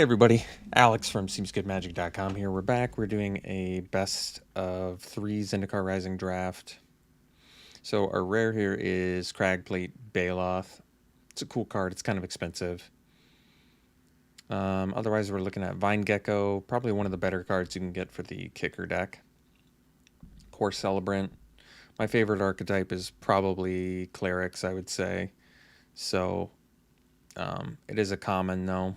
Hey everybody, Alex from SeemsGoodMagic.com here. We're back. We're doing a best of 3 Zendikar Rising draft. So our rare here is Cragplate Baloth. It's a cool card. It's kind of expensive. Otherwise, we're looking at Vine Gecko, probably one of the better cards you can get for the kicker deck. Core Celebrant. My favorite archetype is probably Clerics, I would say. So it is a common though.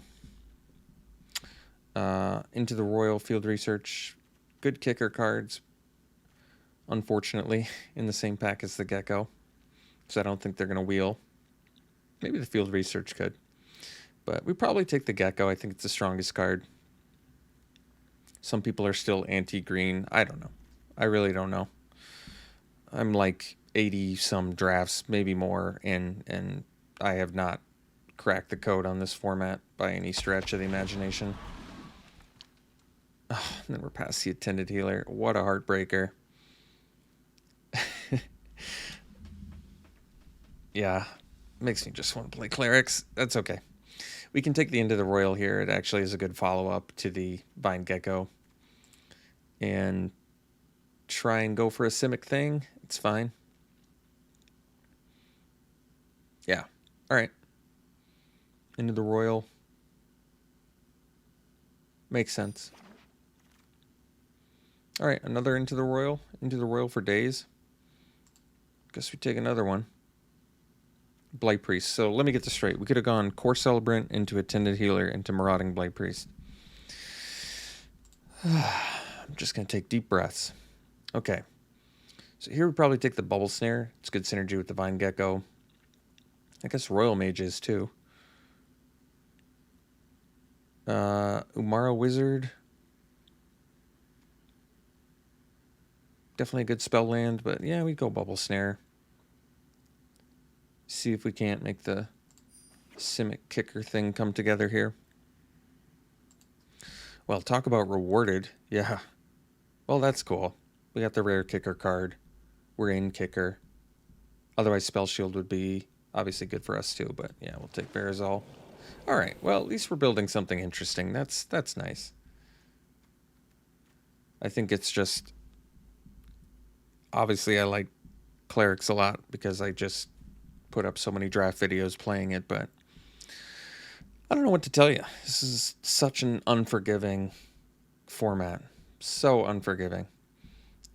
Into the Royal Field Research, good kicker cards, unfortunately, in the same pack as the Gecko, so I don't think they're going to wheel. Maybe the Field Research could, but we probably take the Gecko. I think it's the strongest card. Some people are still anti-green. I don't know. I really don't know. I'm like 80-some drafts, maybe more, and I have not cracked the code on this format by any stretch of the imagination. Oh, and then we're past the Attended Healer. What a heartbreaker. Yeah, makes me just want to play Clerics. That's okay. We can take the Into the Royal here. It actually is a good follow-up to the Vine Gecko. And try and go for a Simic thing. It's fine. Yeah. All right. Into the Royal. Makes sense. All right, another Into the Royal. Into the Royal for days. Guess we take another one. Blight Priest. So let me get this straight. We could have gone Core Celebrant into Attended Healer into Marauding Blight Priest. I'm just going to take deep breaths. Okay. So here we probably take the Bubble Snare. It's good synergy with the Vine Gecko. I guess Royal Mage is too. Umara Wizard. Definitely a good spell land, but yeah, we go Bubble Snare. See if we can't make the Simic kicker thing come together here. Well, talk about rewarded. Yeah. Well, that's cool. We got the rare kicker card. We're in kicker. Otherwise, Spell Shield would be obviously good for us too, but yeah, we'll take Barazal. All right. Well, at least we're building something interesting. That's nice. I think it's just... Obviously, I like Clerics a lot because I just put up so many draft videos playing it, but I don't know what to tell you. This is such an unforgiving format. So unforgiving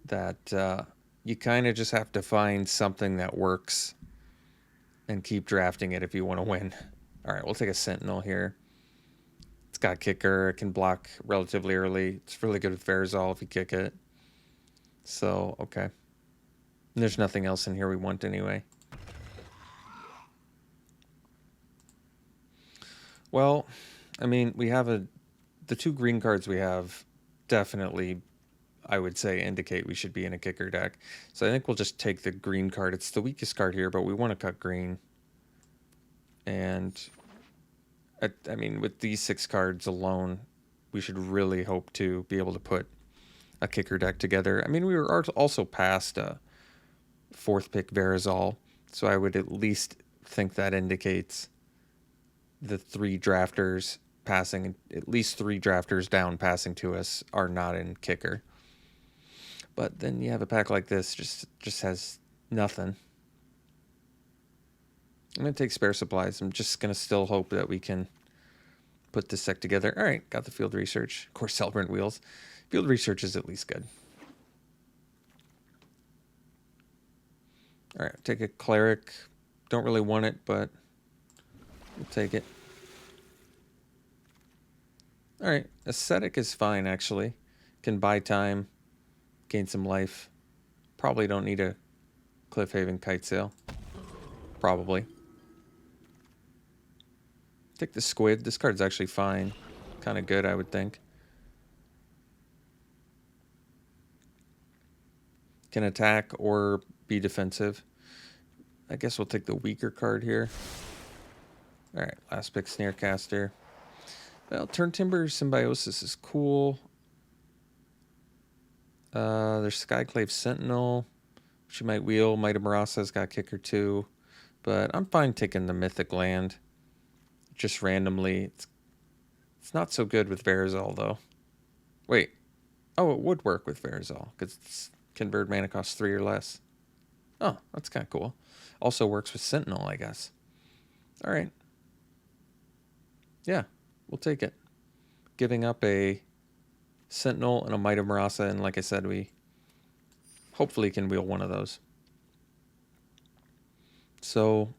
that you kind of just have to find something that works and keep drafting it if you want to win. All right, we'll take a Sentinel here. It's got kicker. It can block relatively early. It's really good with Verazal if you kick it. So, okay. And there's nothing else in here we want anyway. Well, I mean, we have the 2 green cards we have definitely, I would say, indicate we should be in a kicker deck. So I think we'll just take the green card. It's the weakest card here, but we want to cut green. And, I mean, with these 6 cards alone, we should really hope to be able to put a kicker deck together. I mean, we were also past 4th pick Verazal, so I would at least think that indicates the 3 drafters passing, at least 3 drafters down passing to us are not in kicker. But then you have a pack like this, just has nothing. I'm going to take Spare Supplies. I'm just going to still hope that we can put this deck together. All right, got the Field Research. Of course, Celebrant Wheels. Field Research is at least good. All right, take a Cleric. Don't really want it, but we'll take it. All right, Ascetic is fine, actually. Can buy time, gain some life. Probably don't need a Cliffhaven Kite Sail. Probably. Take the Squid. This card's actually fine. Kind of good, I would think. Can attack or be defensive. I guess we'll take the weaker card here. All right, last pick, Snarecaster. Well, Turn Timber Symbiosis is cool. There's Skyclave Sentinel, which you might wheel. Might of Marasa's got kicker too. But I'm fine taking the Mythic Land. Just randomly. It's It's not so good with Verazol, though. Wait. Oh, it would work with Verazol, because it's convert mana cost 3 or less. Oh, that's kind of cool. Also works with Sentinel, I guess. All right. Yeah, we'll take it. Giving up a Sentinel and a Might of Marasa, and like I said, we hopefully can wheel one of those. So,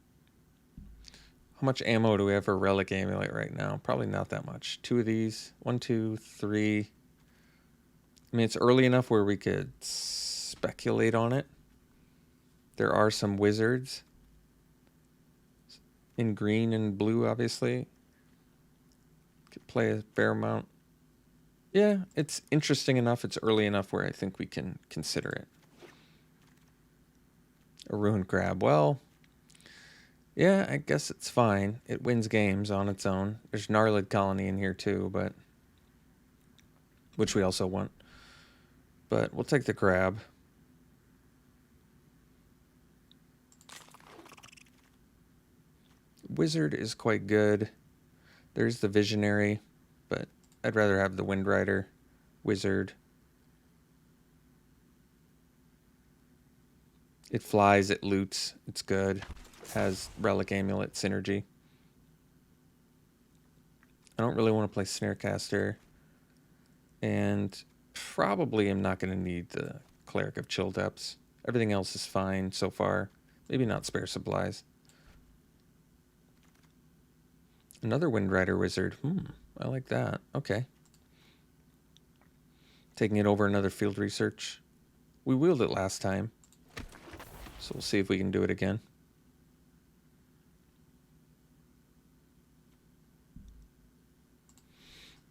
how much ammo do we have for Relic Amulet right now? Probably not that much. 2 of these. 1, 2, 3. I mean, it's early enough where we could speculate on it. There are some wizards in green and blue, obviously. Could play a fair amount. Yeah, it's interesting enough. It's early enough where I think we can consider it. A Ruined Crab. Well, yeah, I guess it's fine. It wins games on its own. There's Gnarlid Colony in here too, but which we also want. But we'll take the crab. Wizard is quite good. There's the Visionary, but I'd rather have the Wind Rider. Wizard. It flies, it loots, it's good. Has Relic Amulet synergy. I don't really want to play Snarecaster. And probably am not going to need the Cleric of Chill Depths. Everything else is fine so far. Maybe not Spare Supplies. Another Wind Rider Wizard. I like that. Okay. Taking it over another Field Research. We wheeled it last time. So we'll see if we can do it again.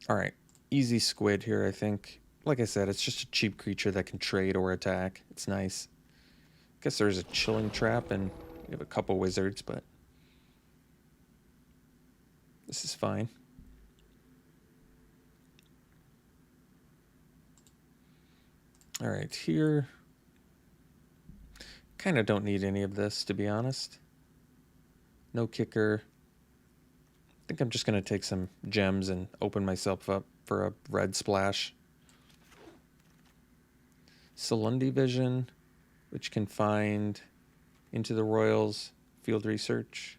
Alright. Easy squid here, I think. Like I said, it's just a cheap creature that can trade or attack. It's nice. Guess there's a Chilling Trap and we have a couple wizards, but this is fine. All right, here. Kind of don't need any of this, to be honest. No kicker. I think I'm just going to take some gems and open myself up for a red splash. Salundi Vision, which can find Into the Royals, Field Research.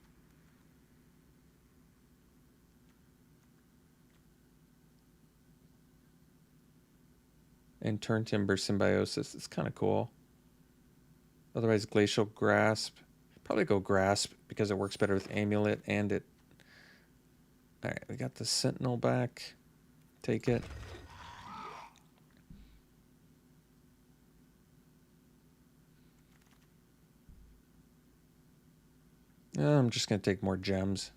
And Turn Timber Symbiosis. It's kind of cool. Otherwise, Glacial Grasp. Probably go Grasp because it works better with Amulet and it. Alright, we got the Sentinel back. Take it. I'm just going to take more gems.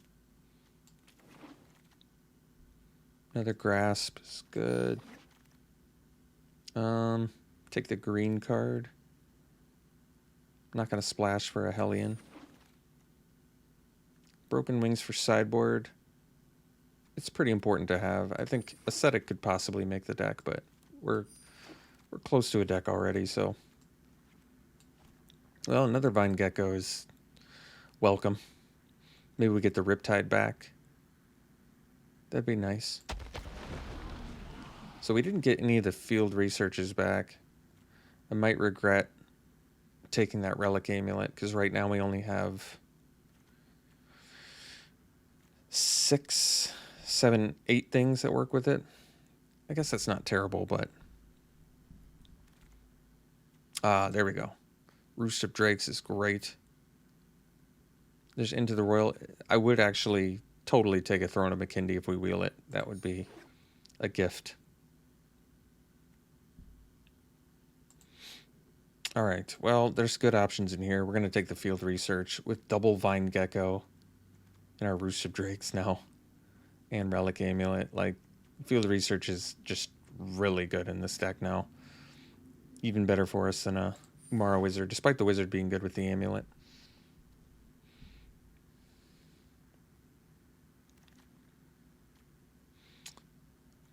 Another Grasp is good. Take the green card. I'm not going to splash for a Hellion. Broken Wings for sideboard. It's pretty important to have. I think Ascetic could possibly make the deck, but we're close to a deck already, so. Well, another Vine Gecko is welcome. Maybe we get the Riptide back. That'd be nice. So we didn't get any of the Field Researches back. I might regret taking that Relic Amulet, because right now we only have 6, 7, 8 things that work with it. I guess that's not terrible, but... there we go. Roost of Drakes is great. There's Into the Royal. I would actually totally take a Throne of Makindi if we wheel it. That would be a gift. All right. Well, there's good options in here. We're going to take the Field Research with double Vine Gecko and our Roost of Drakes now. And Relic Amulet. Like, Field Research is just really good in this deck now. Even better for us than a Umara Wizard, despite the Wizard being good with the Amulet.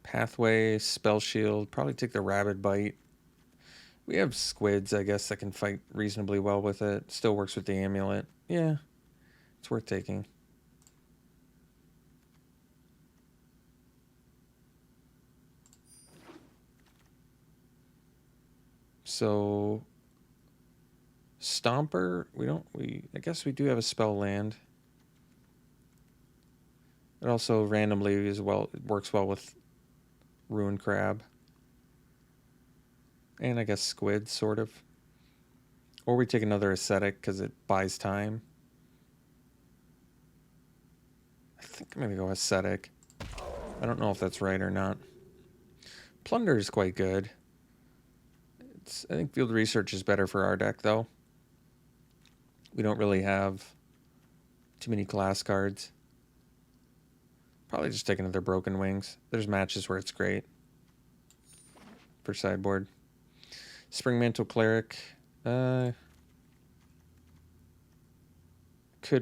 Pathway, Spell Shield, probably take the Rabid Bite. We have squids, I guess, that can fight reasonably well with it. Still works with the Amulet. Yeah, it's worth taking. So Stomper, I guess we do have a spell land. It also randomly it works well with Ruin Crab. And I guess Squid, sort of. Or we take another Ascetic because it buys time. I think I'm going to go Ascetic. I don't know if that's right or not. Plunder is quite good. I think Field Research is better for our deck, though. We don't really have too many class cards. Probably just take another Broken Wings. There's matches where it's great for sideboard. Spring Mantle Cleric. Could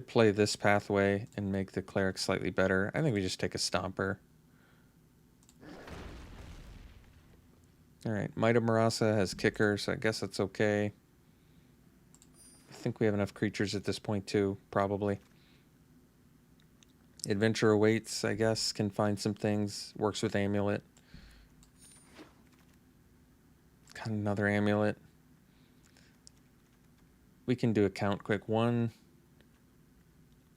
play this pathway and make the Cleric slightly better. I think we just take a Stomper. Alright, Might of Marasa has Kicker, so I guess that's okay. I think we have enough creatures at this point too, probably. Adventure Awaits, I guess, can find some things. Works with Amulet. Got another Amulet. We can do a count quick. 1,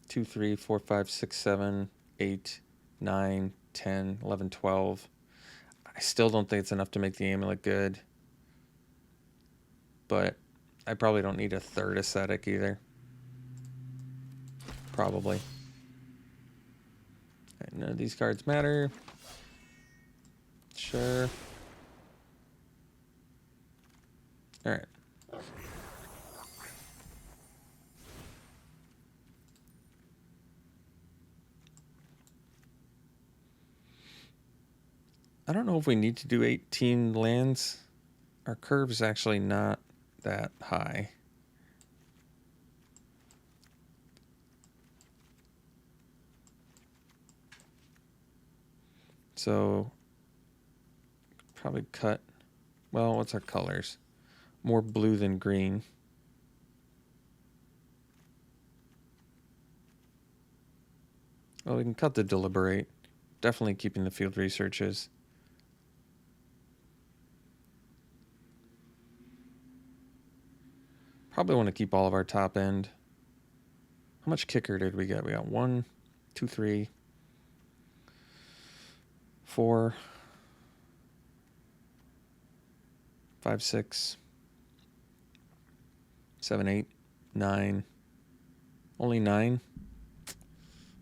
2, 3, 4, 5, 6, 7, 8, 9, 10, 11, 12. I still don't think it's enough to make the Amulet good. But I probably don't need a third Ascetic either. Probably. Right, none of these cards matter. Sure. Alright. I don't know if we need to do 18 lands. Our curve is actually not that high. So, probably cut. Well, what's our colors? More blue than green. Well, we can cut the Deliberate. Definitely keeping the Field Researches. Probably want to keep all of our top end. How much kicker did we get? We got 1, 2, 3, 4, 5, 6, 7, 8, 9. Only 9.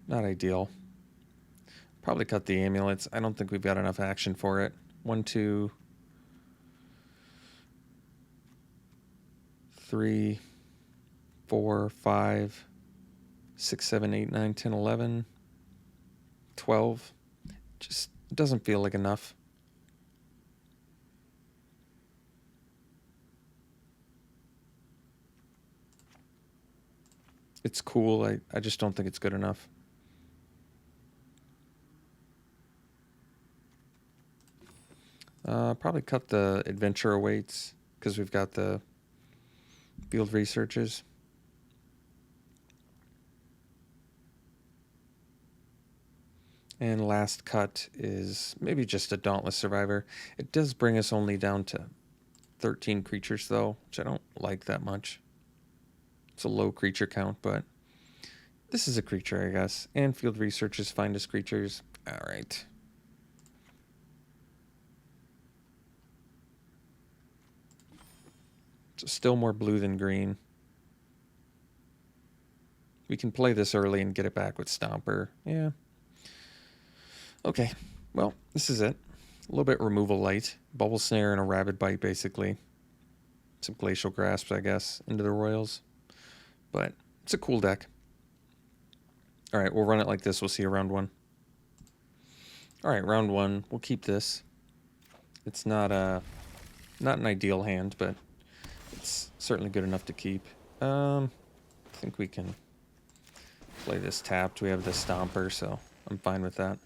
Not ideal. Probably cut the amulets. I don't think we've got enough action for it. 1, 2, 3, 4, 5, 6, 7, 8, 9, 10, 11, 12. Just doesn't feel like enough. It's cool. I just don't think it's good enough. Probably cut the Adventure Awaits because we've got the Field Researches. And last cut is maybe just a Dauntless Survivor. It does bring us only down to 13 creatures, though, which I don't like that much. It's a low creature count, but this is a creature, I guess. And Field Researches find us creatures. All right. So still more blue than green. We can play this early and get it back with Stomper. Yeah. Okay. Well, this is it. A little bit removal light. Bubble Snare and a Rabid Bite, basically. Some Glacial Grasps, I guess, into the Royals. But it's a cool deck. All right, we'll run it like this. We'll see you round 1. All right, round 1. We'll keep this. It's not an ideal hand, but it's certainly good enough to keep. I think we can play this tapped. We have the Stomper, so I'm fine with that.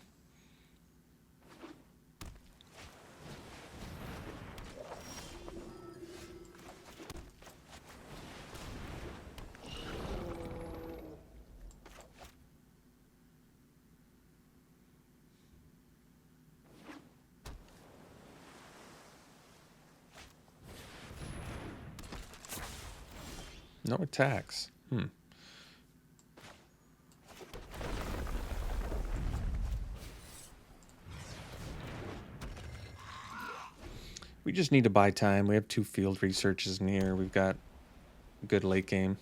No attacks. We just need to buy time. We have 2 field researches near. We've got good late game.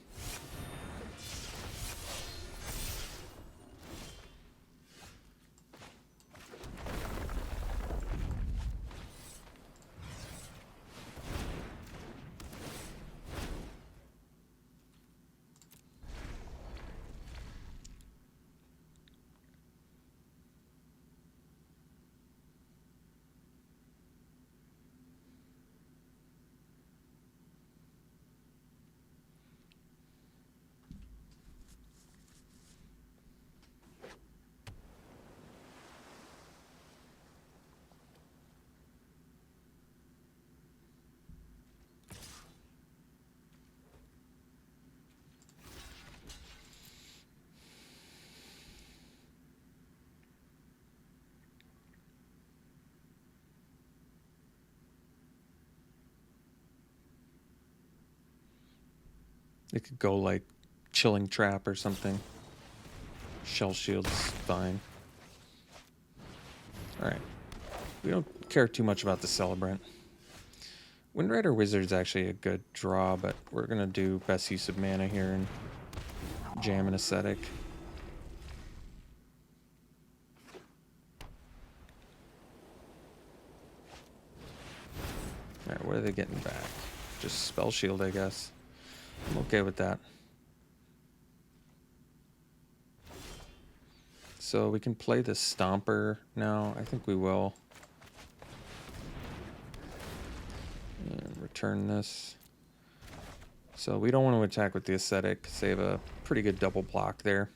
It could go like Chilling Trap or something. Shell Shield's fine. Alright. We don't care too much about the Celebrant. Windrider Wizard's actually a good draw, but we're going to do best use of mana here and jam an Ascetic. Alright, what are they getting back? Just Spell Shield, I guess. I'm okay with that. So we can play the Stomper now. I think we will. And return this. So we don't want to attack with the Ascetic because they have a pretty good double block there.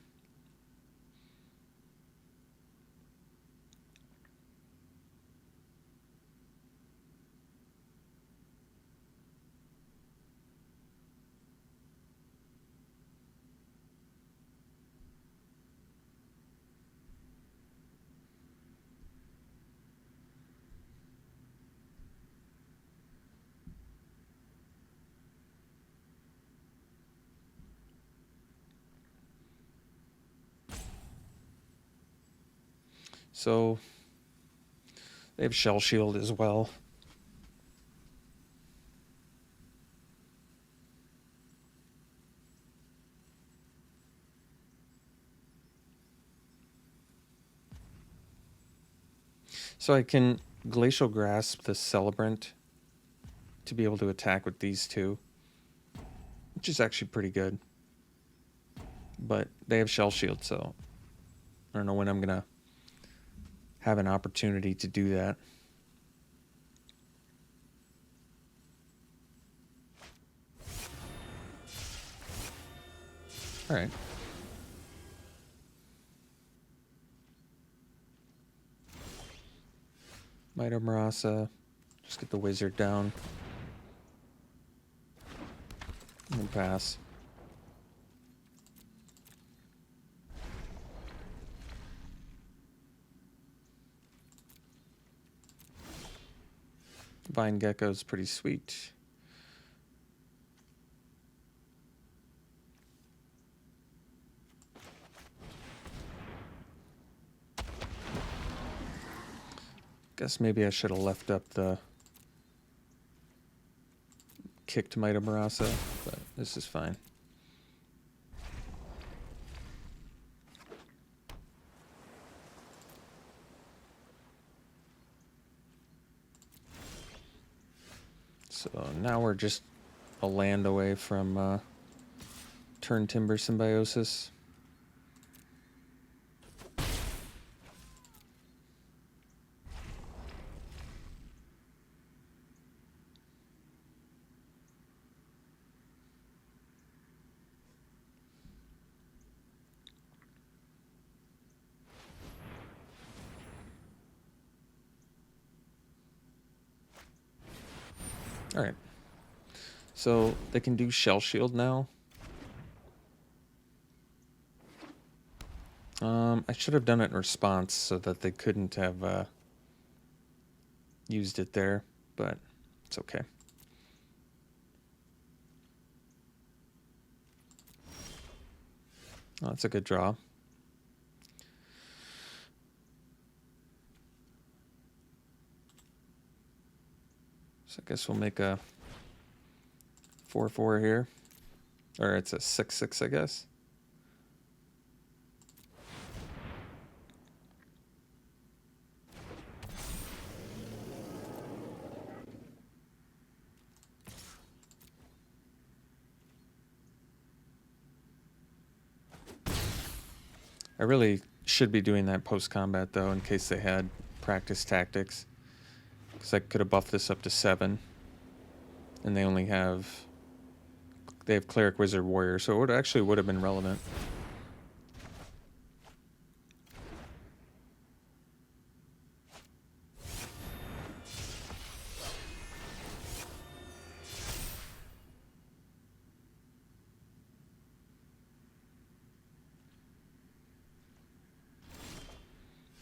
So they have Shell Shield as well. So I can Glacial Grasp the Celebrant to be able to attack with these two, which is actually pretty good. But they have Shell Shield, so I don't know when I'm going to have an opportunity to do that. All right. Might of Marasa. Just get the wizard down. And pass. Vine Gecko's pretty sweet. Guess maybe I should have left up the kicked Might of Marasa, but this is fine. So now we're just a land away from Turn Timber Symbiosis. All right. So they can do Shell Shield now. I should have done it in response so that they couldn't have used it there, but it's okay. Oh, that's a good draw. So I guess we'll make a 4/4 here. Or it's a 6/6, I guess. I really should be doing that post-combat, though, in case they had practice tactics. Because I could have buffed this up to 7. And they only have... They have Cleric, Wizard, Warrior, so it actually would have been relevant.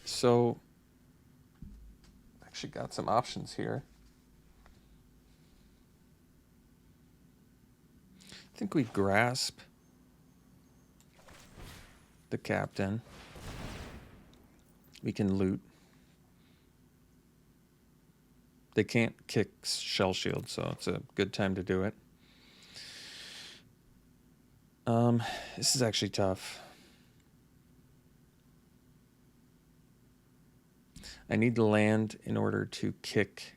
So, actually got some options here. I think we grasp the captain. We can loot. They can't kick Shell Shield, so it's a good time to do it. This is actually tough. I need to land in order to kick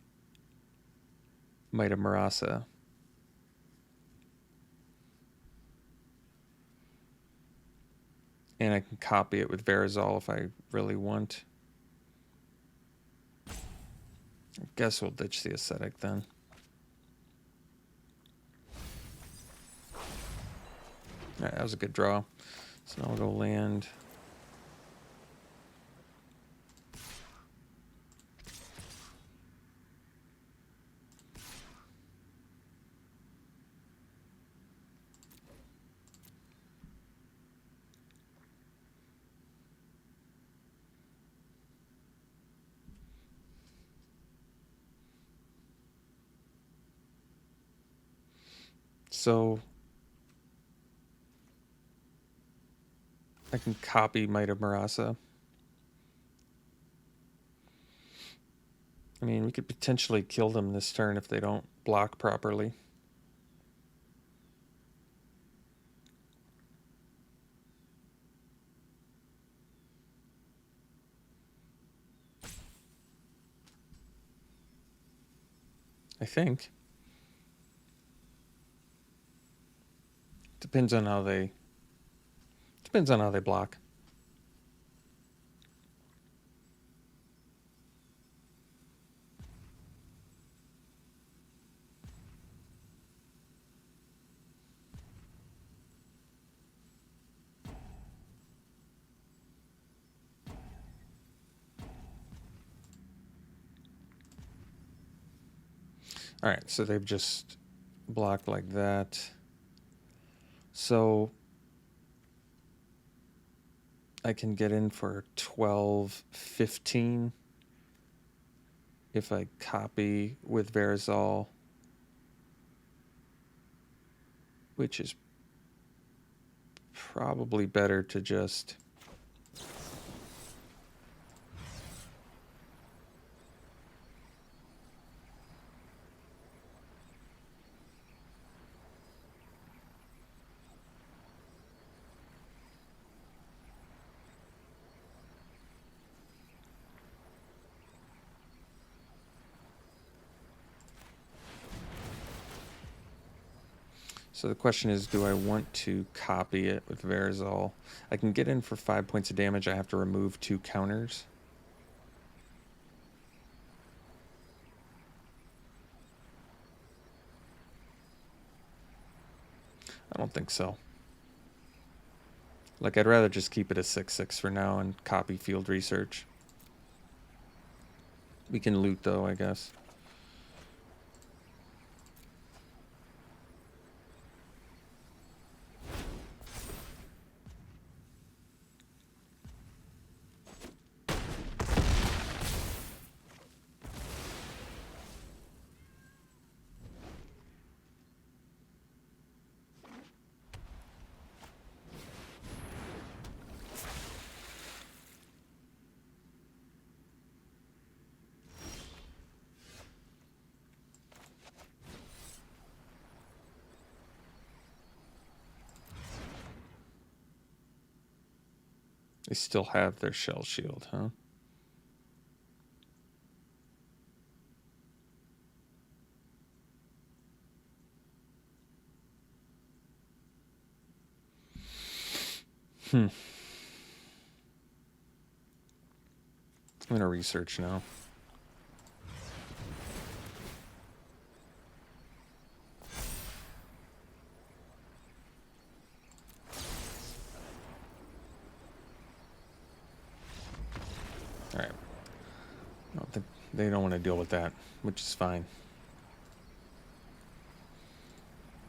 Might of Marasa. And I can copy it with Verazol if I really want. I guess we'll ditch the Ascetic then. Alright, that was a good draw. So now we'll go land. So I can copy Might of Marasa. I mean, we could potentially kill them this turn if they don't block properly. I think. Depends on how they block. All right, so they've just blocked like that. So I can get in for 12-15 if I copy with Verazol, which is probably better to just So the question is, do I want to copy it with Verazol? I can get in for 5 points of damage. I have to remove 2 counters. I don't think so. Like, I'd rather just keep it a 6/6 for now and copy field research. We can loot, though, I guess. They still have their shell shield, huh? I'm gonna research now. All right. I don't think they don't want to deal with that, which is fine.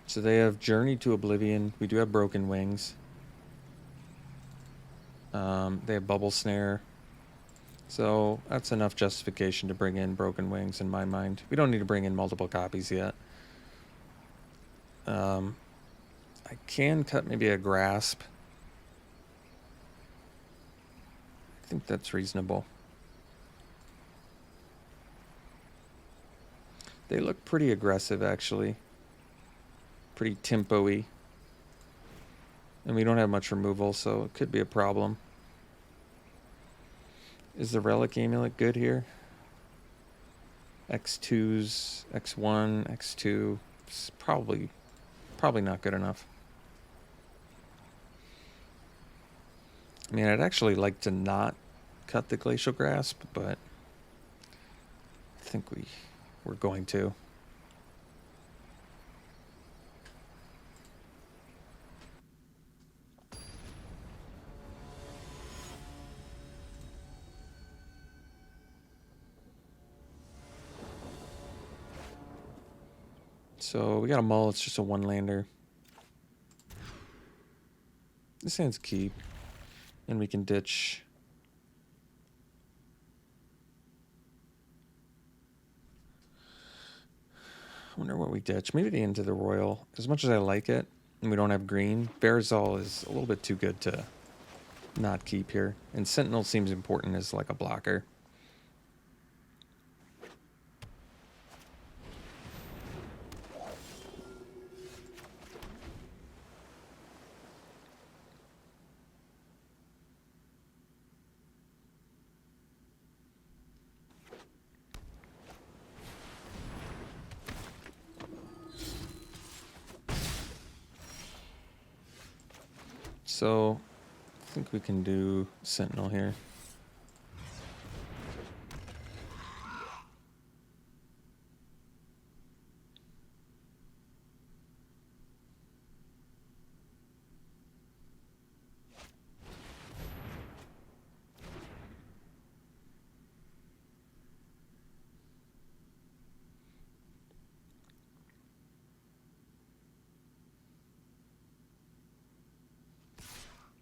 So they have Journey to Oblivion. We do have Broken Wings. They have Bubble Snare. So that's enough justification to bring in Broken Wings in my mind. We don't need to bring in multiple copies yet. I can cut maybe a Grasp. I think that's reasonable. They look pretty aggressive, actually. Pretty tempo-y. And we don't have much removal, so it could be a problem. Is the Relic Amulet good here? X2s, X1, X2. It's probably not good enough. I mean, I'd actually like to not cut the Glacial Grasp, but I think we're going to. So we got a Mull, it's just a one-lander. This hand's keep. And we can ditch. I wonder what we ditch. Maybe the Into the Royal. As much as I like it, and we don't have green, Barazal is a little bit too good to not keep here. And Sentinel seems important as like a blocker. So I think we can do Sentinel here.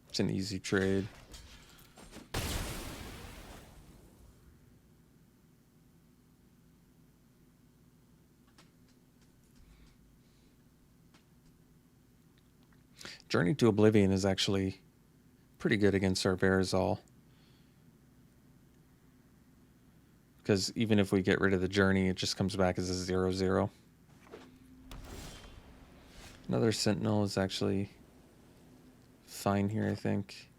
It's an easy trade. Journey to Oblivion is actually pretty good against our Barazal. Because even if we get rid of the Journey, it just comes back as a 0/0. Another Sentinel is actually fine here, I think.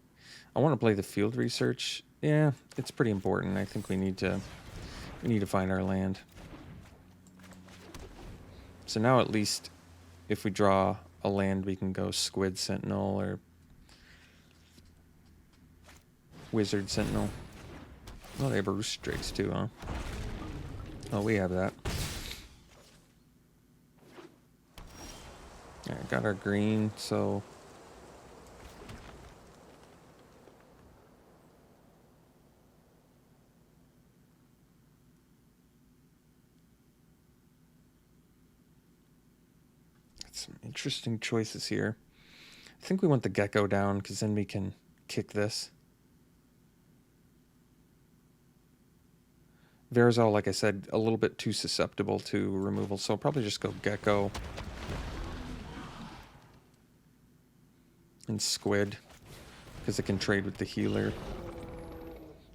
I want to play the field research. Yeah, it's pretty important. I think we need to find our land. So now at least if we draw a land, we can go Squid Sentinel or Wizard Sentinel. Oh, they have Roost Drakes too, huh? Oh, we have that. Alright, got our green, so some interesting choices here. I think we want the Gecko down because then we can kick this. Barazal, like I said, a little bit too susceptible to removal, so I'll probably just go Gecko and Squid because it can trade with the healer.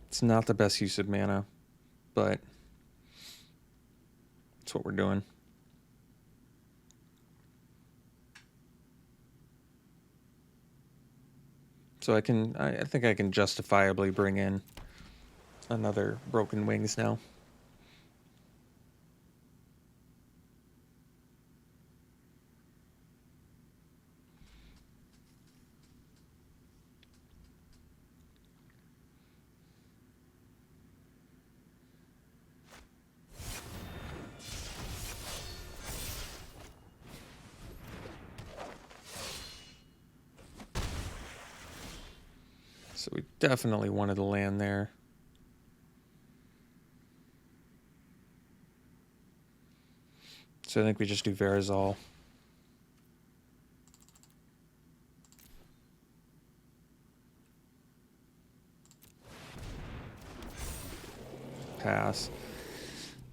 It's not the best use of mana, but it's what we're doing. So I think I can justifiably bring in another Broken Wings now. So we definitely wanted to land there. So I think we just do Verazol. Pass.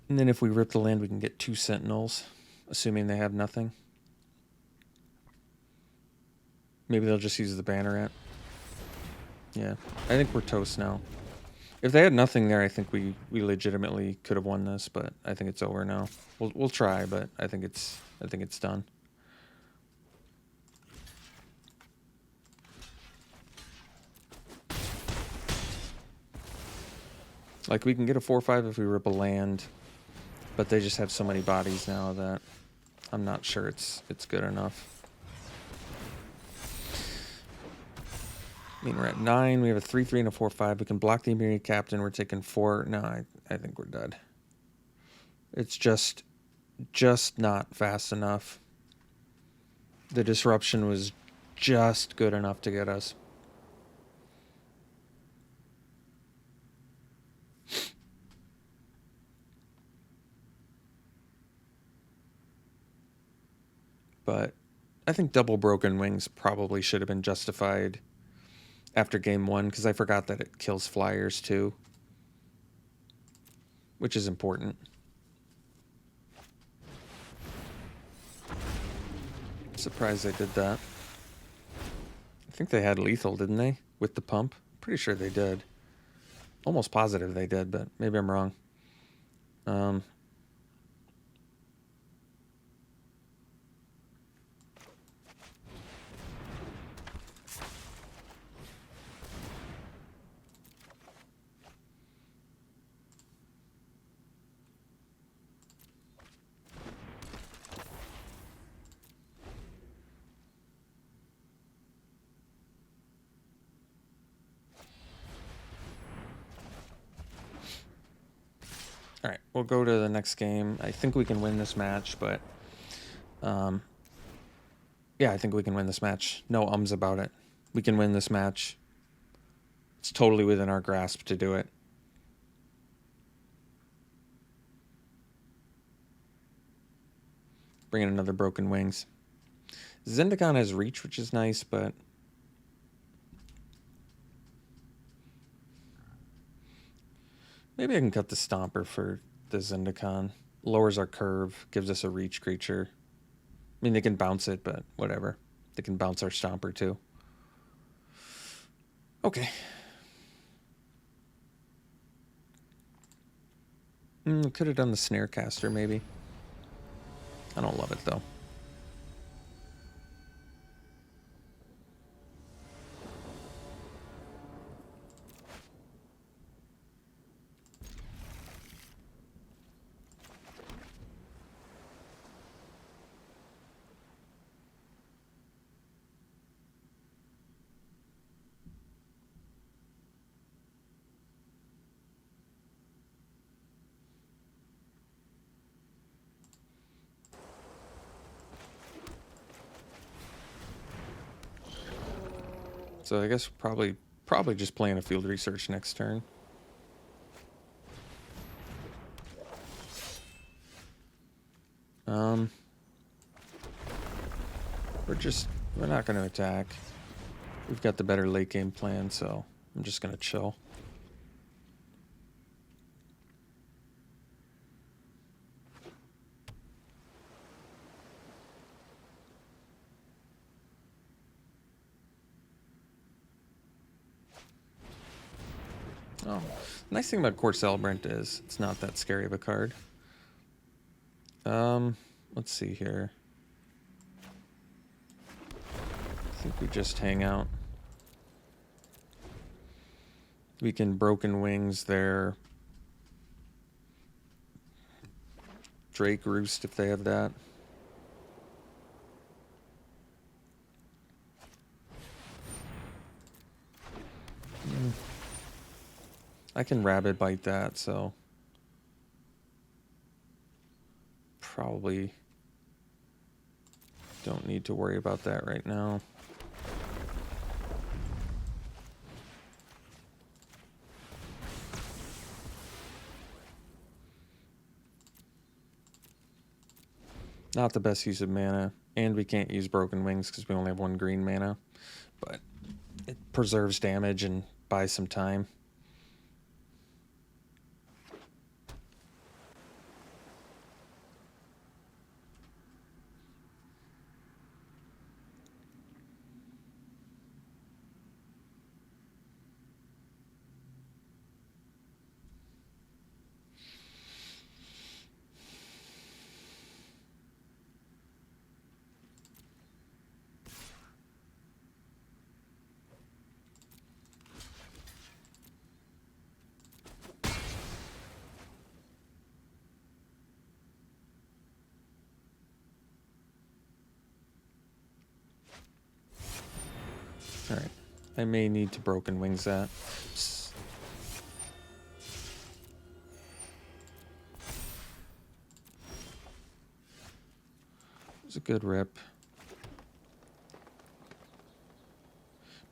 And then if we rip the land, we can get 2 Sentinels, assuming they have nothing. Maybe they'll just use the Banneret. Yeah, I think we're toast now. If they had nothing there, I think we legitimately could have won this, but I think it's over now. We'll try, but I think it's done. Like, we can get a 4/5 if we rip a land, but they just have so many bodies now that I'm not sure it's good enough. I mean, we're at 9. We have a 3/3 and a 4/5. We can block the immediate captain. We're taking 4. No, I think we're dead. It's just not fast enough. The disruption was just good enough to get us. But I think double Broken Wings probably should have been justified after game 1, because I forgot that it kills flyers too, which is important. Surprised they did that. I think they had lethal, didn't they? With the pump? Pretty sure they did. Almost positive they did, but maybe I'm wrong. All right, we'll go to the next game. I think we can win this match, but yeah, I think we can win this match. No ums about it. We can win this match. It's totally within our grasp to do it. Bring in another Broken Wings. Zendikar has reach, which is nice, but maybe I can cut the Stomper for the Zendikar. Lowers our curve, gives us a reach creature. I mean, they can bounce it, but whatever. They can bounce our Stomper too. Okay. Could have done the Snarecaster, maybe. I don't love it, though. So I guess probably just playing a field research next turn. We're not going to attack. We've got the better late game plan, so I'm just going to chill. Oh, nice thing about Court Celebrant is it's not that scary of a card. Let's see here. I think we just hang out. We can Broken Wings their Drake Roost if they have that. I can Rabid Bite that, so probably don't need to worry about that right now. Not the best use of mana, and we can't use Broken Wings because we only have 1 green mana, but it preserves damage and buys some time. Alright, I may need to Broken Wings that. It's a good rip.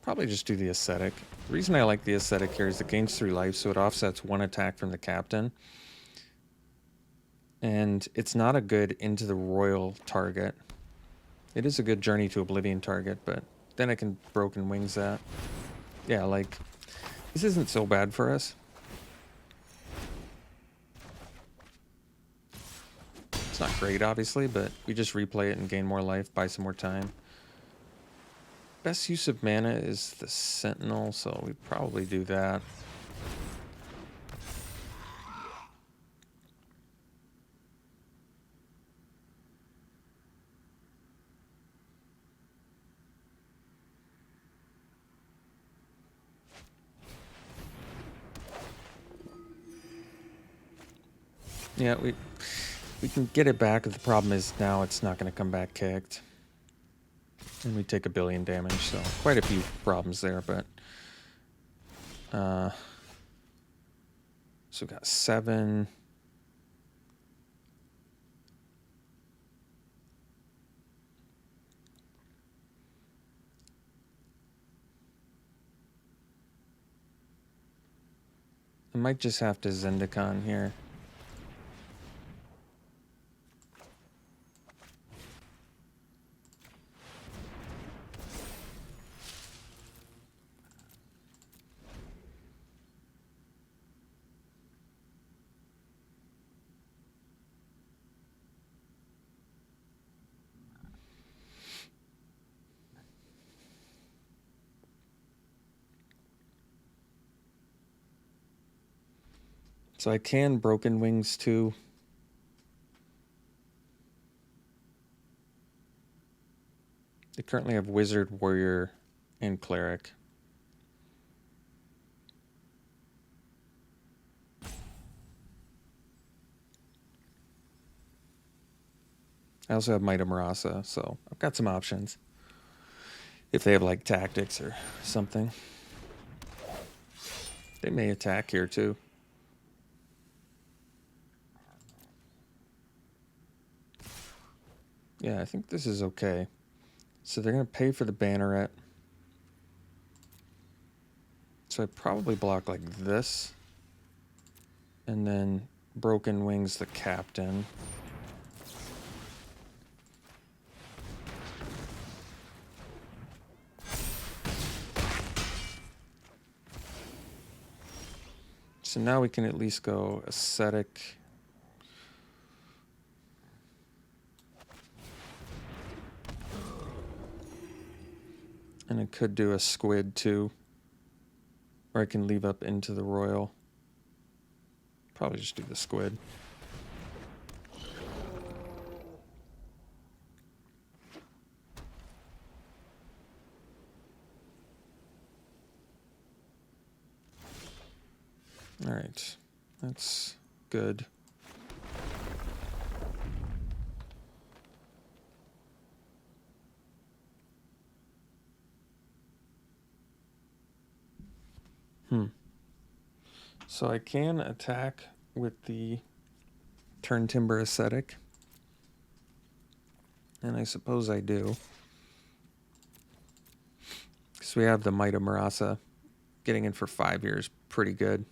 Probably just do the Ascetic. The reason I like the Ascetic here is it gains 3 life, so it offsets 1 attack from the captain. And it's not a good Into the Royal target. It is a good Journey to Oblivion target, but then I can Broken Wings that. Yeah, like, this isn't so bad for us. It's not great, obviously, but we just replay it and gain more life, buy some more time. Best use of mana is the Sentinel, so we probably do that. Yeah, we can get it back. The problem is now it's not going to come back kicked. And we take 1 billion damage, so quite a few problems there, but... so we got 7... I might just have to Zendikar here. So I can Broken Wings too. They currently have Wizard, Warrior, and Cleric. I also have Might of Marasa, so I've got some options. If they have like tactics or something. They may attack here too. Yeah, I think this is okay. So they're going to pay for the Banneret. So I probably block like this. And then Broken Wings the Captain. So now we can at least go Ascetic. And I could do a Squid too. Or I can leave up Into the Royal. Probably just do the Squid. right. That's good. So I can attack with the Turn Timber Ascetic. And I suppose I do. Because we have the Might of Marasa. Getting in for 5 years, pretty good.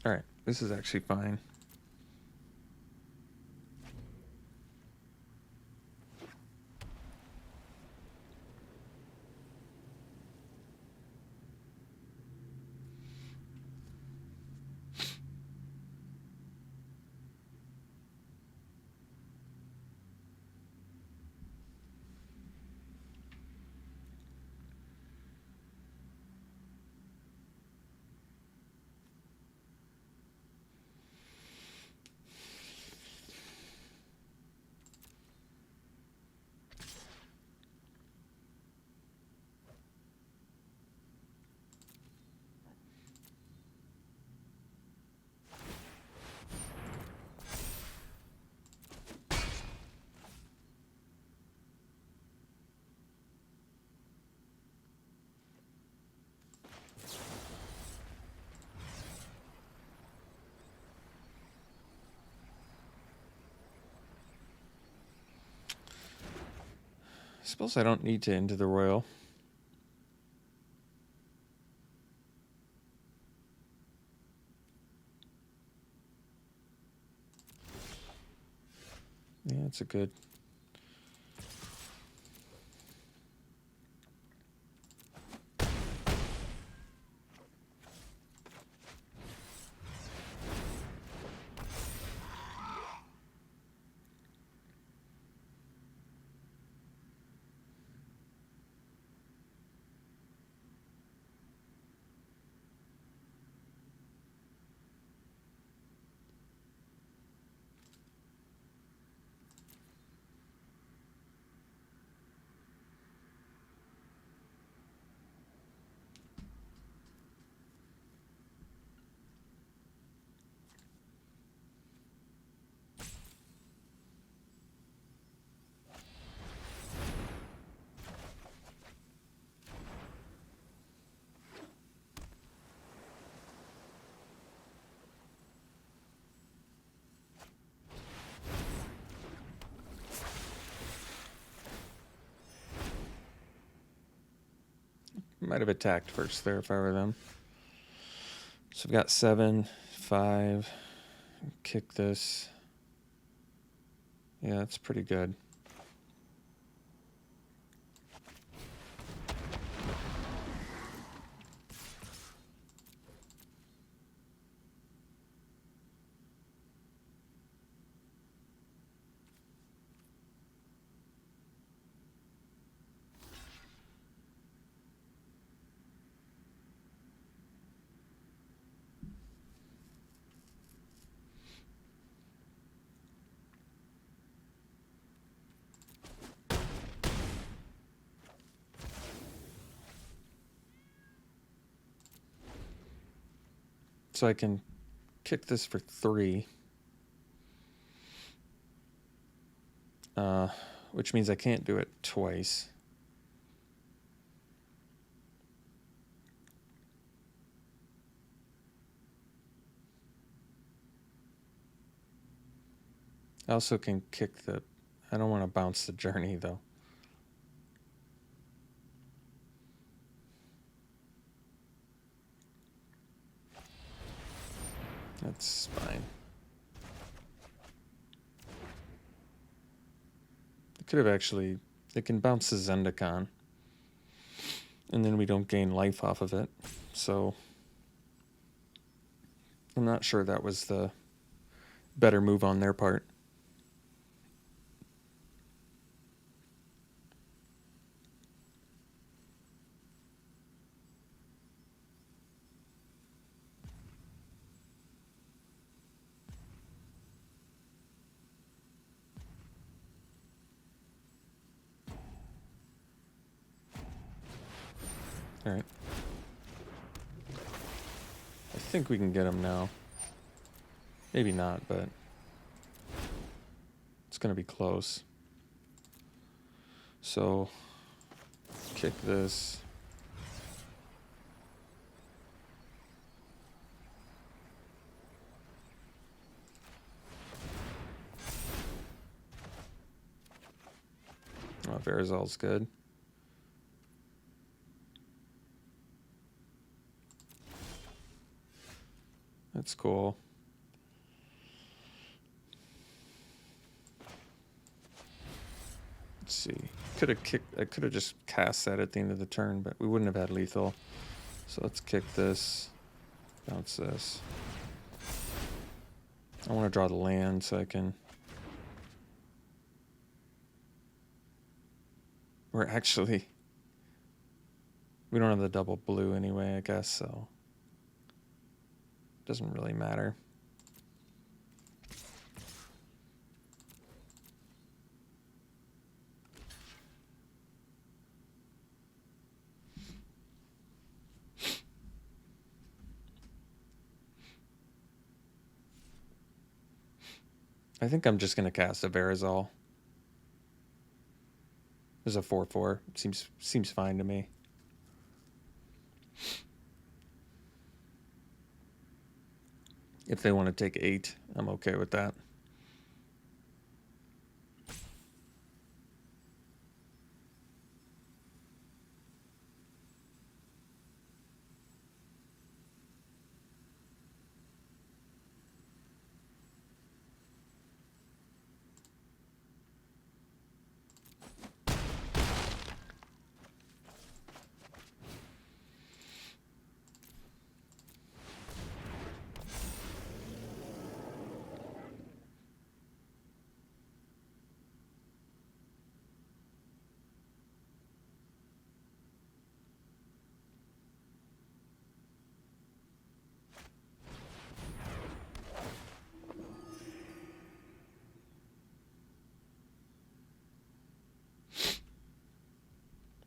Alright, this is actually fine. I suppose I don't need to into the Royal. Yeah, it's a good. Might have attacked first there if I were them. So we've got 7, 5. Kick this. Yeah, that's pretty good. So I can kick this for 3. Which means I can't do it twice. I also can kick the... I don't want to bounce the journey, though. That's fine. It could have actually... It can bounce the Zendikar. And then we don't gain life off of it. So... I'm not sure that was the better move on their part. Alright. I think we can get him now. Maybe not, but it's going to be close. So, kick this. Oh, Verizol's good. That's cool. Let's see. I could have just cast that at the end of the turn, but we wouldn't have had lethal. So let's kick this. Bounce this. I want to draw the land so I can... We're actually... We don't have the double blue anyway, I guess, so... Doesn't really matter. I think I'm just going to cast a Verizol. There's a 4/4. Seems fine to me. If they want to take 8, I'm okay with that.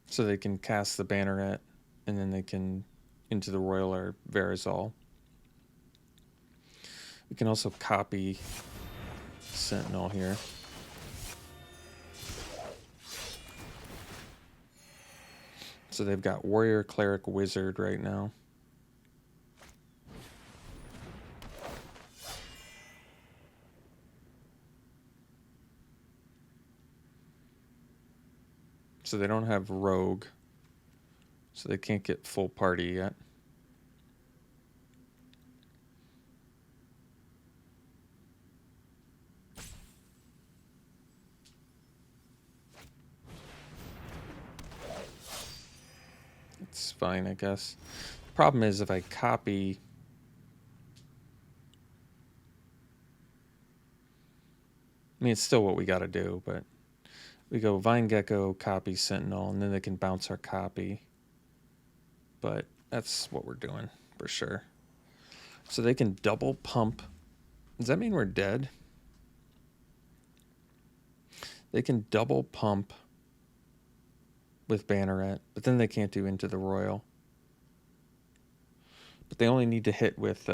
So they can cast the Banneret, and then they can into the Royal or Verizol. We can also copy Sentinel here. So they've got Warrior, Cleric, Wizard right now. So they don't have Rogue. So they can't get full party yet. It's fine, I guess. Problem is if I copy... I mean, it's still what we got to do, but... We go Vine Gecko, copy Sentinel, and then they can bounce our copy. But that's what we're doing, for sure. So they can double pump. Does that mean we're dead? They can double pump with Banneret, but then they can't do Into the Royal. But they only need to hit with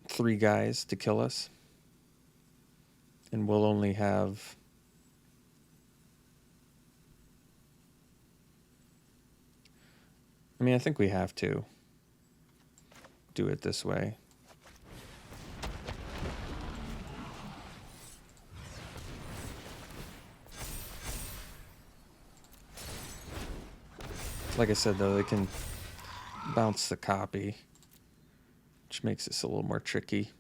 3 guys to kill us. And we'll only have... I mean, I think we have to do it this way. Like I said, though, they can bounce the copy, which makes this a little more tricky.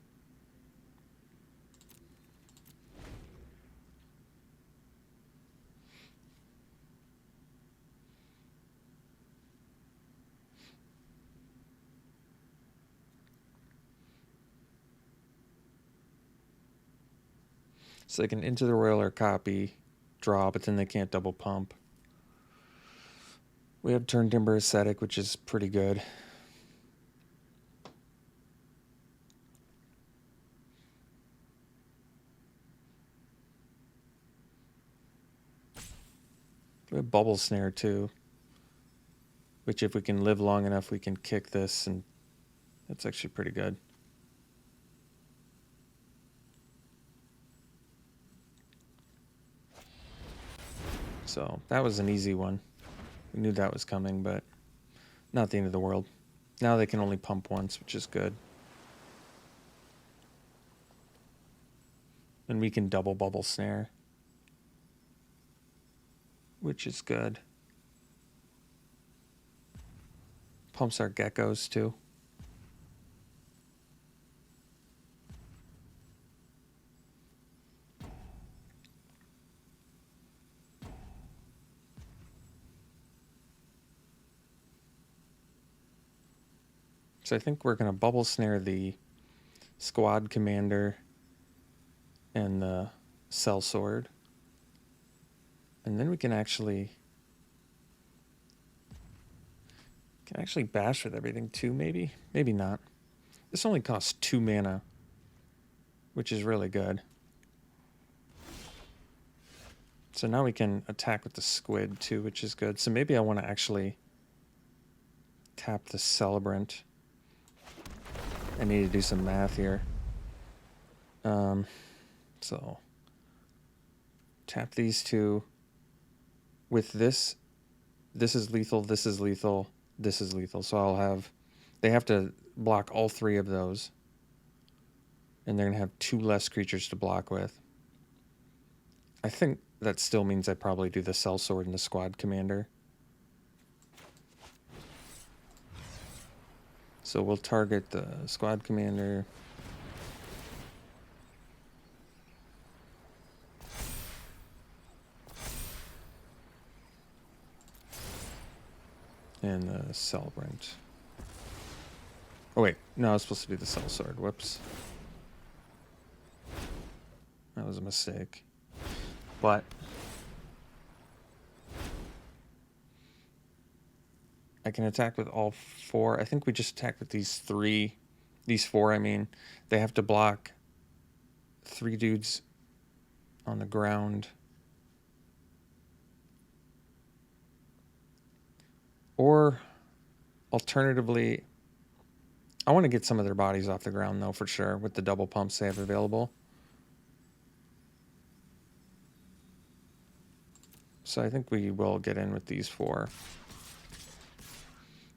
So they can into the royal or copy, draw, but then they can't double pump. We have Turn Timber Ascetic, which is pretty good. We have Bubble Snare too, which if we can live long enough, we can kick this, and that's actually pretty good. So that was an easy one. We knew that was coming, but not the end of the world. Now they can only pump once, which is good. And we can double Bubble Snare, which is good. Pumps our geckos too. So I think we're going to Bubble Snare the Squad Commander and the Sellsword. And then we can actually bash with everything too, maybe? Maybe not. This only costs 2 mana, which is really good. So now we can attack with the Squid too, which is good. So maybe I want to actually tap the Celebrant. I need to do some math here. So tap these two. With this is lethal, this is lethal, this is lethal. So I'll have, they have to block all 3 of those. And they're going to have 2 less creatures to block with. I think that still means I probably do the Sellsword and the Squad Commander. So we'll target the Squad Commander. And the Celebrant. Oh wait, no, I was supposed to do the Sellsword. Whoops. That was a mistake. But I can attack with all 4. I think we just attack with these 3. These 4, I mean. They have to block 3 dudes on the ground. Or, alternatively, I want to get some of their bodies off the ground, though, for sure, with the double pumps they have available. So I think we will get in with these 4.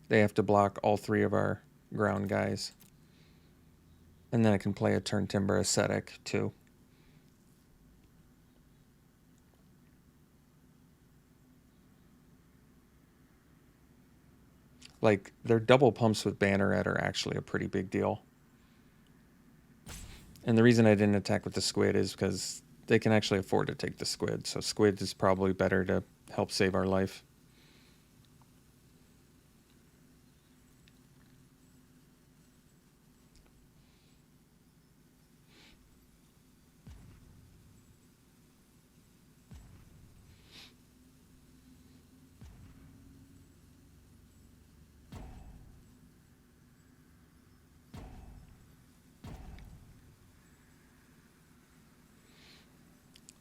They have to block all 3 of our ground guys. And then I can play a Turn Timber Ascetic, too. Like, their double pumps with Banneret are actually a pretty big deal. And the reason I didn't attack with the Squid is because they can actually afford to take the Squid. So Squid is probably better to help save our life.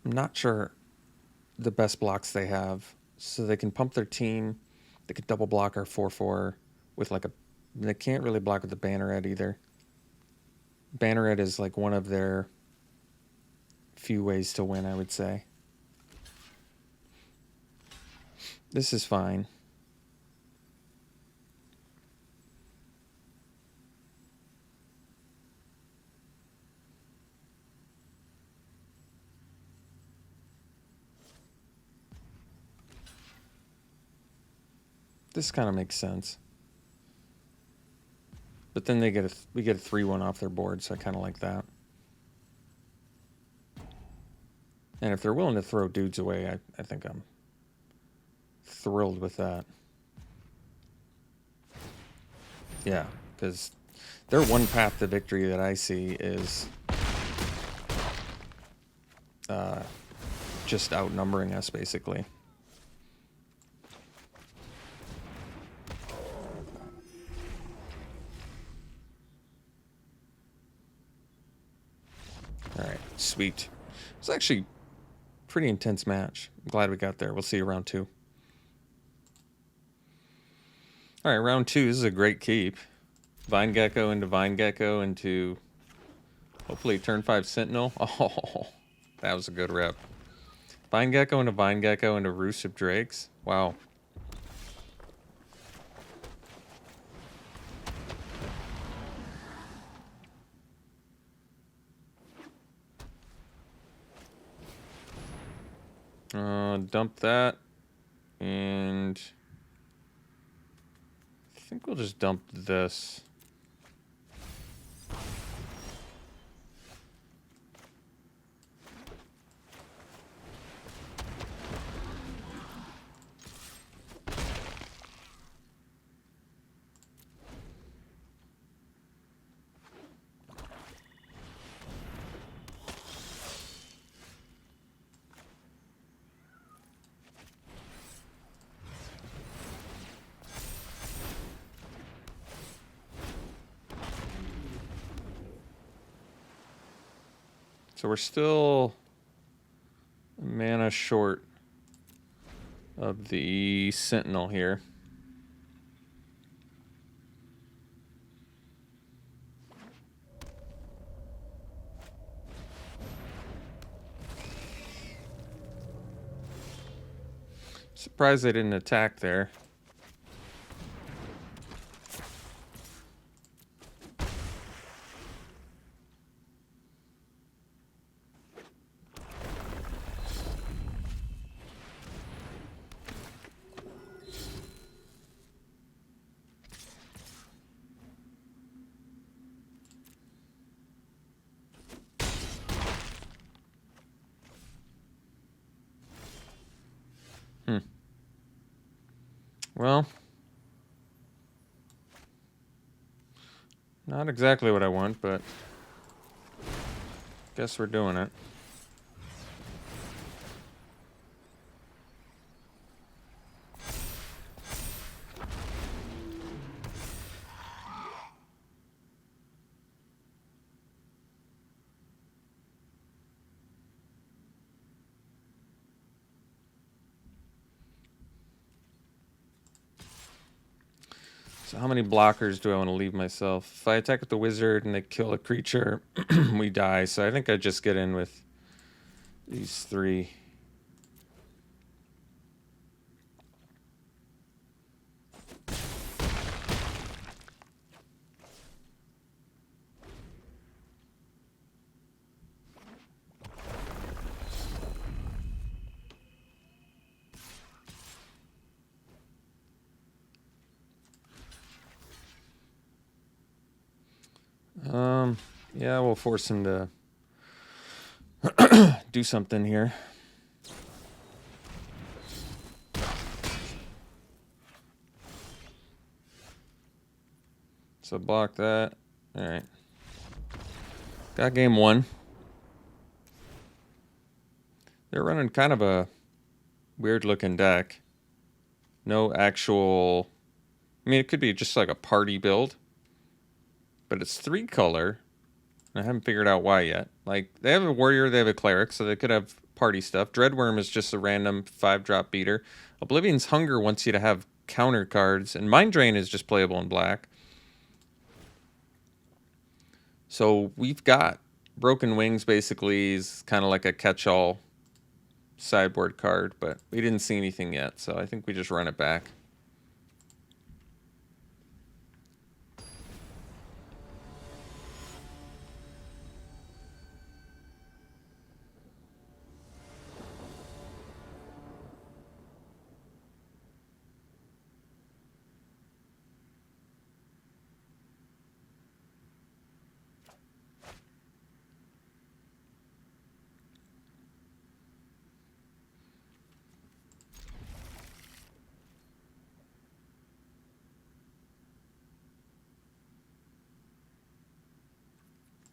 I'm not sure the best blocks they have. So they can pump their team. They could double block our 4/4 with like a They can't really block with the Banneret either. Banneret is like one of their few ways to win, I would say. This is fine. This kind of makes sense. But then we get a 3-1 off their board, so I kind of like that. And if they're willing to throw dudes away, I think I'm thrilled with that. Yeah, because their one path to victory that I see is just outnumbering us, basically. All right, sweet. It's actually a pretty intense match. I'm glad we got there. We'll see you round 2. All right, round 2. This is a great keep. Vine Gecko into hopefully turn 5 Sentinel. Oh, that was a good rep. Vine Gecko into Roost of Drakes. Wow. Dump that. And I think we'll just dump this. So we're still mana short of the Sentinel here. Surprised they didn't attack there. Well, not exactly what I want, but guess we're doing it. So how many blockers do I want to leave myself? If I attack with the wizard and they kill a creature, we die. So I think I just get in with these 3. Yeah, we'll force him to do something here. So block that. All right. Got game 1. They're running kind of a weird looking deck. No actual... I mean, it could be just like a party build. But it's 3 color. I haven't figured out why yet. Like, they have a warrior, they have a cleric, so they could have party stuff. Dreadworm is just a random 5-drop beater. Oblivion's Hunger wants you to have counter cards, and Mind Drain is just playable in black. So we've got Broken Wings basically is kind of like a catch-all sideboard card, but we didn't see anything yet, so I think we just run it back.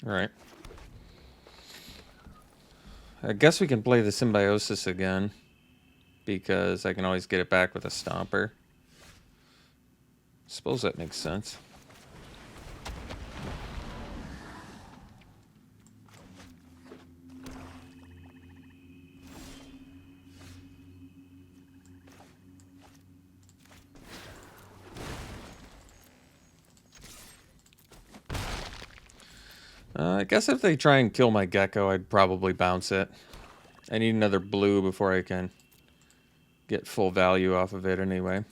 All right. I guess we can play the Symbiosis again, because I can always get it back with a Stomper. Suppose that makes sense. I guess if they try and kill my Gecko, I'd probably bounce it. I need another blue before I can get full value off of it anyway.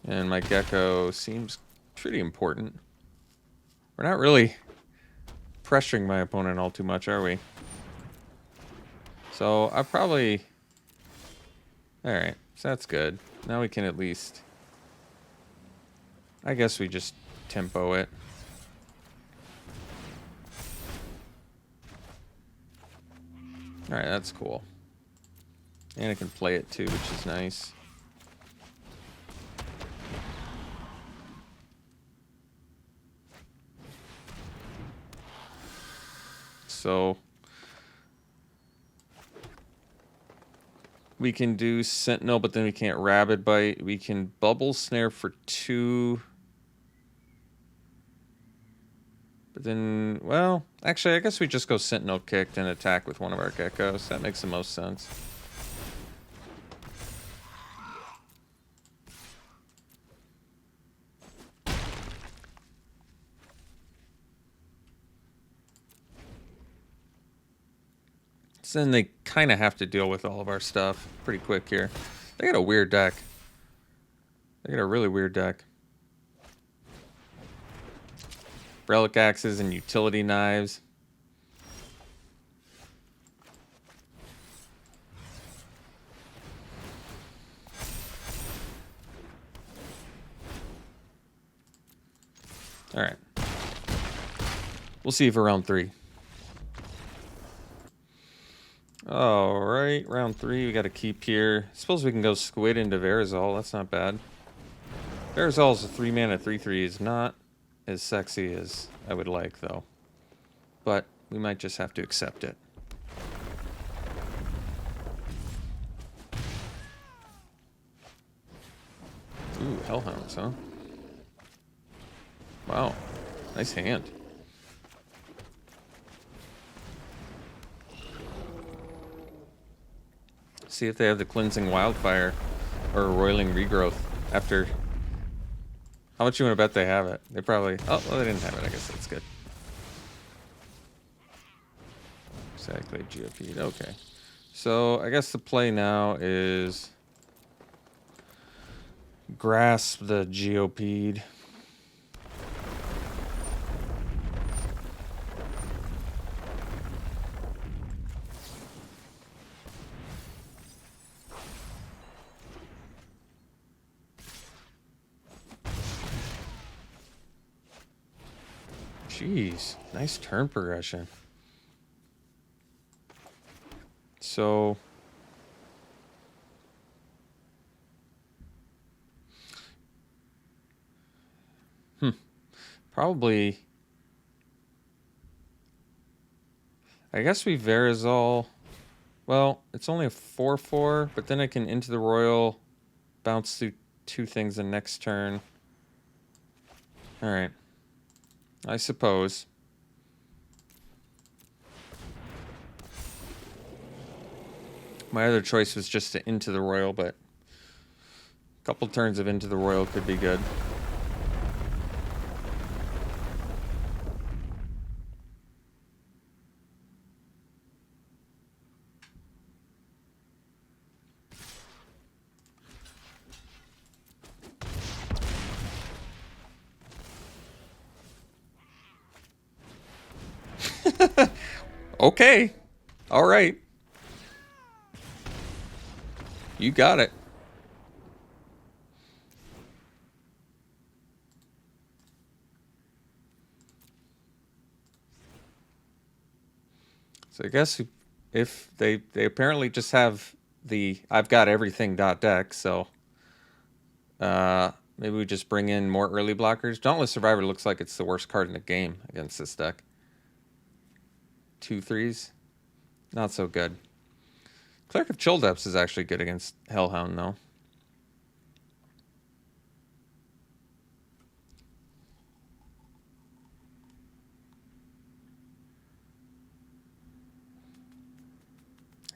And my Gecko seems pretty important. We're not really pressuring my opponent all too much, are we? So I probably... Alright, so that's good. Now we can at least... I guess we just tempo it. Alright, that's cool. And I can play it too, which is nice. So... we can do Sentinel, but then we can't Rabid Bite. We can Bubble Snare for 2... But then, well, actually, I guess we just go Sentinel Kicked and attack with one of our Geckos. That makes the most sense. So then they kind of have to deal with all of our stuff pretty quick here. They got a weird deck. They got a really weird deck. Relic Axes and Utility Knives. Alright. We'll see you for round 3. Alright, round 3. We got to keep here. Suppose we can go Squid into Verazol. That's not bad. Verazol's a 3-mana 3/3. Is not as sexy as I would like, though. But we might just have to accept it. Ooh, Hellhounds, huh? Wow. Nice hand. See if they have the Cleansing Wildfire or Roiling Regrowth after... How much you want to bet they have it? They probably... Oh, well, they didn't have it. I guess that's good. Exactly, GOP'd. Okay. So, I guess the play now is... grasp the GOP'd. Jeez, nice turn progression. So... Probably... I guess we Verazol... Well, it's only a 4/4, but then I can Into the Royal, bounce through 2 things the next turn. Alright. I suppose. My other choice was just to Into the Royal, but Couple turns of Into the Royal could be good. Okay. All right. You got it. So I guess if they apparently just have the I've got everything deck, so maybe we just bring in more early blockers. Dauntless Survivor looks like it's the worst card in the game against this deck. 2/3s, not so good. Cleric of Chill Depths is actually good against Hellhound though.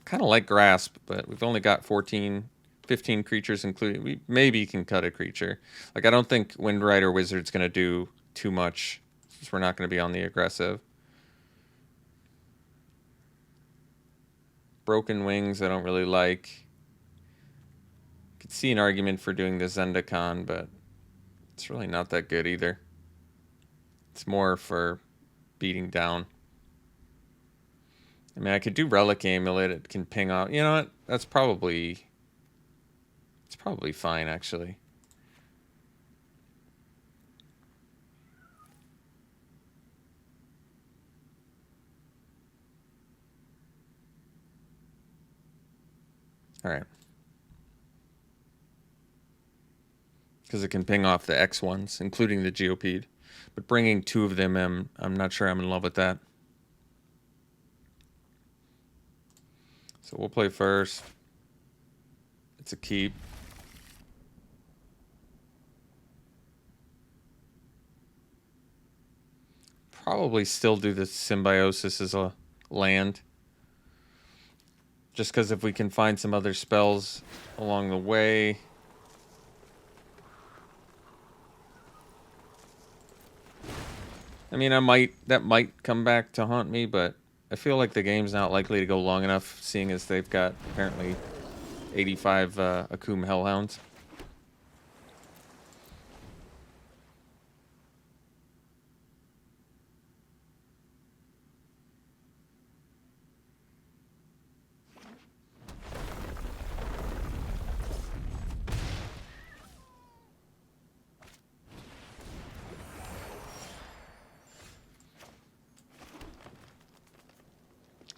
Kind of like Grasp, but we've only got 15 creatures, including we maybe can cut a creature. Like I don't think Windrider Wizard's going to do too much, since we're not going to be on the aggressive. Broken Wings I don't really like. Could see an argument for doing the Zendikar, but it's really not that good either. It's more for beating down. I mean, I could do Relic Amulet. It can ping off. You know what? It's probably fine, actually. All right. Because it can ping off the X ones, including the Geopede. But bringing two of them in, I'm not sure I'm in love with that. So we'll play first. It's a keep. Probably still do the Symbiosis as a land. Just because if we can find some other spells along the way. I mean, that might come back to haunt me, but I feel like the game's not likely to go long enough, seeing as they've got apparently 85 Akum Hellhounds.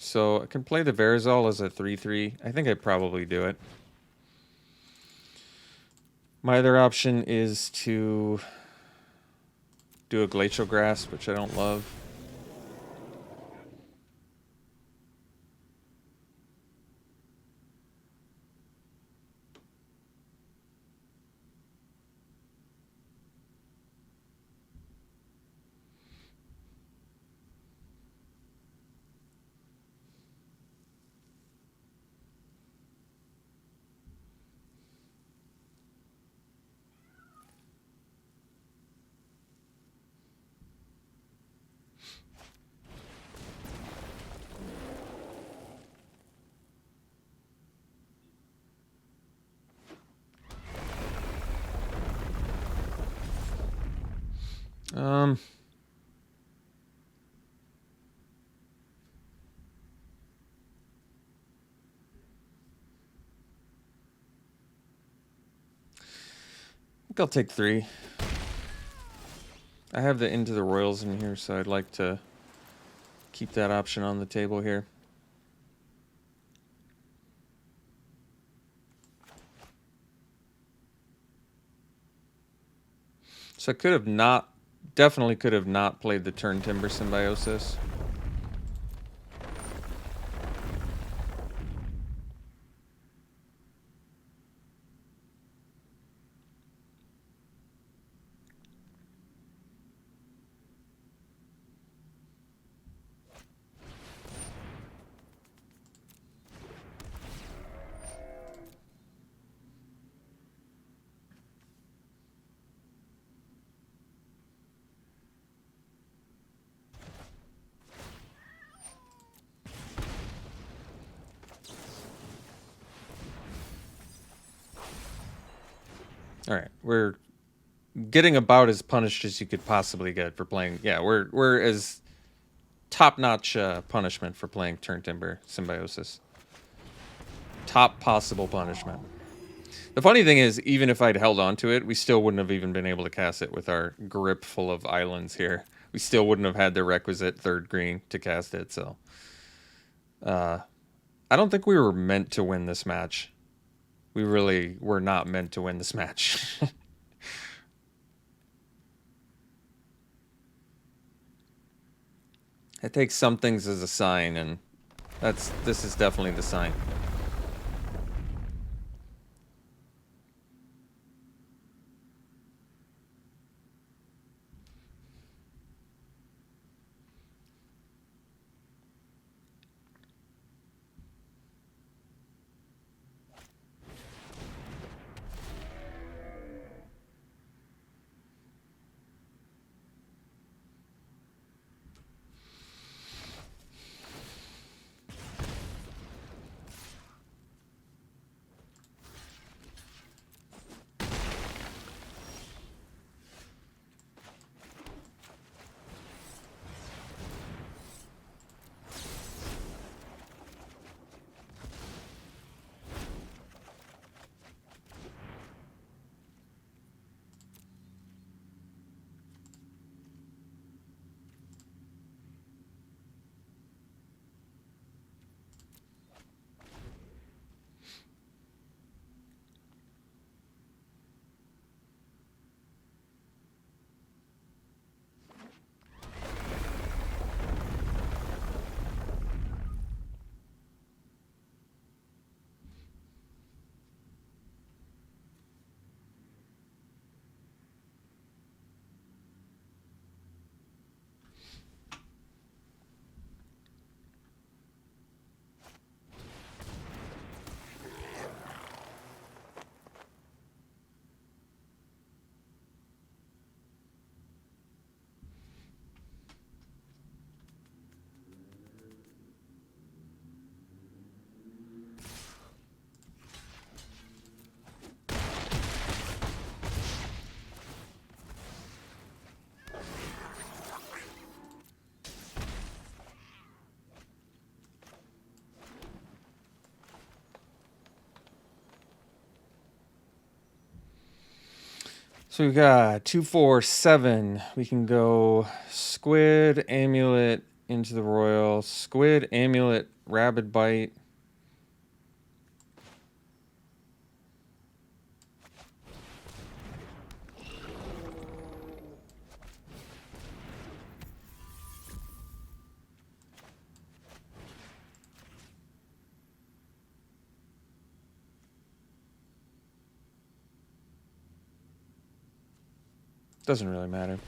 So I can play the Verazol as a 3/3. I think I'd probably do it. My other option is to do a Glacial Grasp, which I don't love. I think I'll take 3. I have the Into the Royals in here, so I'd like to keep that option on the table here. So I definitely could have not played the Turn Timber Symbiosis. All right, we're getting about as punished as you could possibly get for playing. Yeah, we're as top-notch punishment for playing Turn Timber Symbiosis. Top possible punishment. The funny thing is, even if I'd held on to it, we still wouldn't have even been able to cast it with our grip full of islands here. We still wouldn't have had the requisite third green to cast it, so... I don't think we were meant to win this match. We really were not meant to win this match. I take some things as a sign, and this is definitely the sign. So we've got 2, 4, 7. We can go Squid, Amulet into the Royal. Squid, Amulet, Rabid Bite. Doesn't really matter.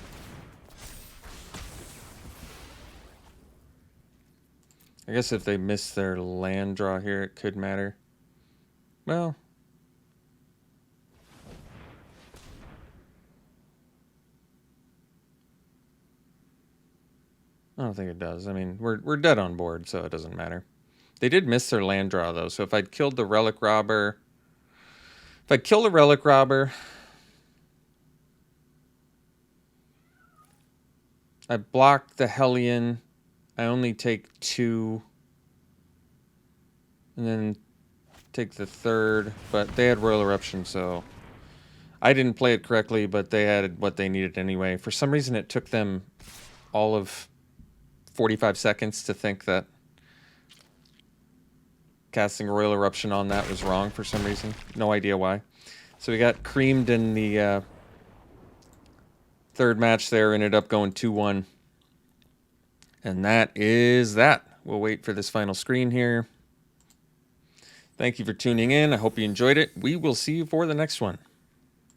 I guess if they miss their land draw here, it could matter. Well, I don't think it does. I mean, we're dead on board, so it doesn't matter. They did miss their land draw, though, so if I'd killed the Relic Robber... If I'd killed the Relic Robber... I blocked the Hellion. I only take 2. And then take the 3rd. But they had Royal Eruption, so... I didn't play it correctly, but they had what they needed anyway. For some reason, it took them all of 45 seconds to think that casting Royal Eruption on that was wrong for some reason. No idea why. So we got creamed in the 3rd match there. Ended up going 2-1. And that is that. We'll wait for this final screen here. Thank you for tuning in. I hope you enjoyed it. We will see you for the next one.